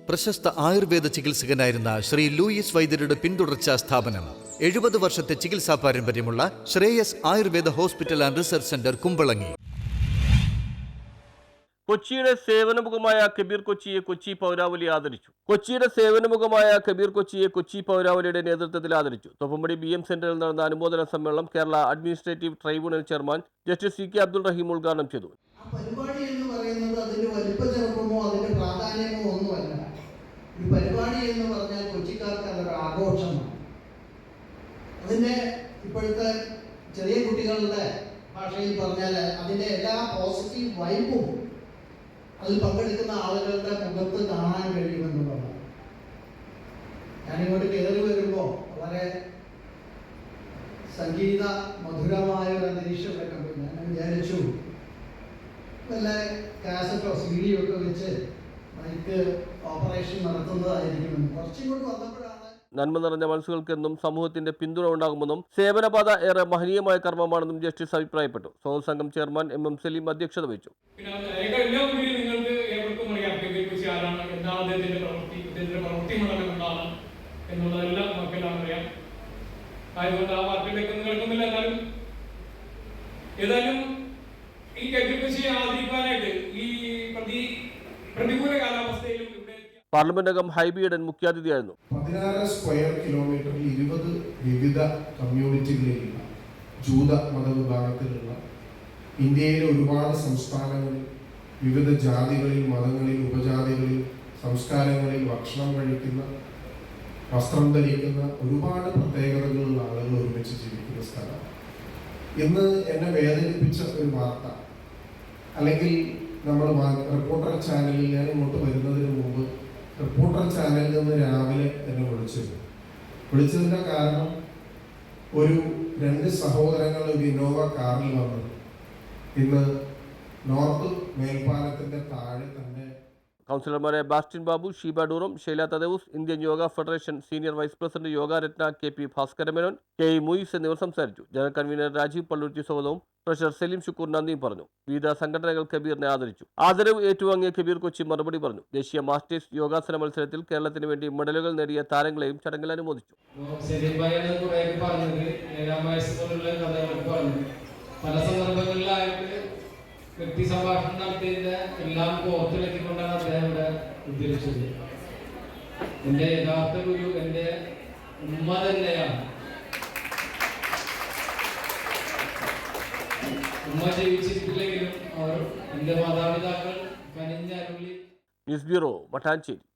പ്രശസ്ത ആയുർവേദ ചികിത്സകനായിരുന്ന ശ്രീ ലൂയിസ് വൈദ്യരുടെ പിന്തുടർച്ചാ സ്ഥാപനം 70 വർഷത്തെ ചികിത്സാ പാരമ്പര്യമുള്ള Shreyas Ayurveda hospital and research centre Kumbalangi. കൊച്ചിയുടെ സേവനമുഖമായ കബീർ കൊച്ചിയെ കൊച്ചി പൗരാവലി ആദരിച്ചു. കൊച്ചി പൗരാവലിയുടെ നേതൃത്വത്തിൽ ആദരിച്ചു. തോപ്പുംപടി BM സെന്ററിൽ നടന്ന അനുമോദന സമ്മേളനം Kerala Administrative Tribunal chairman Justice CK Abdul Rahim ഉദ്ഘാടനം ചെയ്തു. പരിപാടി എന്ന് പറയുന്നത് അതിന്റെ വലിപ്പച്ചെറുപ്പമോ അതിന്റെ പ്രാധാന്യമോ ഒന്നുമല്ല. ഈ പരിപാടി എന്ന് പറഞ്ഞാൽ കൊച്ചിക്കാർക്ക് അതൊരു ആഘോഷമാണ്. അതിന്റെ ഇപ്പോഴത്തെ ചെറിയ കുട്ടികളുടെ ഭാഷയിൽ പറഞ്ഞാൽ അതിന്റെ എല്ലാ പോസിറ്റീവ് വൈബും അതിൽ പങ്കെടുക്കുന്ന ആളുകളുടെ മുഖത്ത് കാണാൻ കഴിയുമെന്നുള്ളതാണ്. ഞാനിങ്ങോട്ട് കയറി വരുമ്പോൾ വളരെ സംഗീത മധുരമായ ഒരു അന്തരീക്ഷമൊക്കെ കണ്ടു. ഞാൻ വിചാരിച്ചു വല്ല കാസറ്റോ CD ഒക്കെ വെച്ച് മൈക്ക് ഓപ്പറേഷൻ നടത്തുന്നതായിരിക്കുമെന്ന്. കുറച്ചിങ്ങോട്ട് വന്നപ്പോഴാണ് നന്മ നിറഞ്ഞ മനസ്സുകൾക്കെന്നും സമൂഹത്തിന്റെ പിന്തുണ ഉണ്ടാകുമെന്നും സേവനപാത ഏറെ മഹനീയമായ കർമ്മമാണെന്നും ജസ്റ്റിസ് അഭിപ്രായപ്പെട്ടു. സ്വാഗത സംഘം ചെയർമാൻ MM സലീം അധ്യക്ഷത വഹിച്ചു. ഈ കബീർ കൊച്ചിയെ ആദരിക്കാനായിട്ട് ഈ പ്രതികൂല കാലാവസ്ഥയിലും പാർലമെന്റ് അംഗം ഹൈബി ഈഡൻ മുഖ്യാതിഥിയായിരുന്നു. 16 സ്ക്വയർ കിലോമീറ്ററിൽ 20 വിവിധ കമ്മ്യൂണിറ്റികളിലുള്ള ജൂത മതവിഭാഗത്തിലുള്ള ഇന്ത്യയിലെ ഒരുപാട് സംസ്ഥാനങ്ങളിൽ വിവിധ ജാതികളിൽ, മതങ്ങളിൽ, ഉപജാതികളിൽ, സംസ്കാരങ്ങളിൽ ഭക്ഷണം കഴിക്കുന്ന, വസ്ത്രം ധരിക്കുന്ന ഒരുപാട് പ്രത്യേകതകളുള്ള ആളുകൾ ഒരുമിച്ച് ജീവിക്കുന്ന സ്ഥലമാണ്. ഇന്ന് എന്നെ വേദനിപ്പിച്ച ഒരു വാർത്ത, അല്ലെങ്കിൽ നമ്മൾ റിപ്പോർട്ടർ ചാനലിൽ ഞാൻ ഇങ്ങോട്ട് വരുന്നതിന് മുമ്പ് റിപ്പോർട്ടർ ചാനലിൽ നിന്ന് രാവിലെ എന്നെ വിളിച്ചതിൻ്റെ കാരണം ഒരു 2 സഹോദരങ്ങൾ ഒരു ഇന്നോവ കാറിൽ വന്നു ഇന്ന് നോർത്ത് മേൽപ്പാലത്തിൻ്റെ താഴെ തന്നെ. കൗൺസിലർമാരെ Bastin Babu, Sheeba Duram, Shaila Thadevus, Indian Yoga Federation senior vice president Yogaratna KP Bhaskaramenon, KE Muyis എന്നിവർ സംസാരിച്ചു. ജനറൽ കൺവീനർ രാജീവ് പള്ളുരുത്തി സ്വാഗതവും ട്രഷറർ സലീം ശുക്കൂർ നന്ദിയും പറഞ്ഞു. വിവിധ സംഘടനകൾ കബീറിനെ ആദരിച്ചു. ആദരവ് ഏറ്റുവാങ്ങിയ കബീർ കൊച്ചി മറുപടി പറഞ്ഞു. ദേശീയ മാസ്റ്റേഴ്സ് യോഗാസന മത്സരത്തിൽ കേരളത്തിന് വേണ്ടി മെഡലുകൾ നേടിയ താരങ്ങളെയും ചടങ്ങിൽ അനുമോദിച്ചു. പല സന്ദർഭങ്ങളിലായിട്ട് വ്യക്തി സംഭാഷണം നടത്തിയതിന്റെ എല്ലാം കോർത്തിളക്കിക്കൊണ്ടാണ് അദ്ദേഹം ഇവിടെ ഉദ്ധരിച്ചത്. എന്റെ യഥാർത്ഥ ഗുരു എന്റെ ഉമ്മ തന്നെയാണ്. ഉമ്മ ജീവിച്ചിട്ടില്ലെങ്കിലും അവർ എന്റെ മാതാപിതാക്കൾ കനിഞ്ഞരുളി. News bureau, Mattancherry.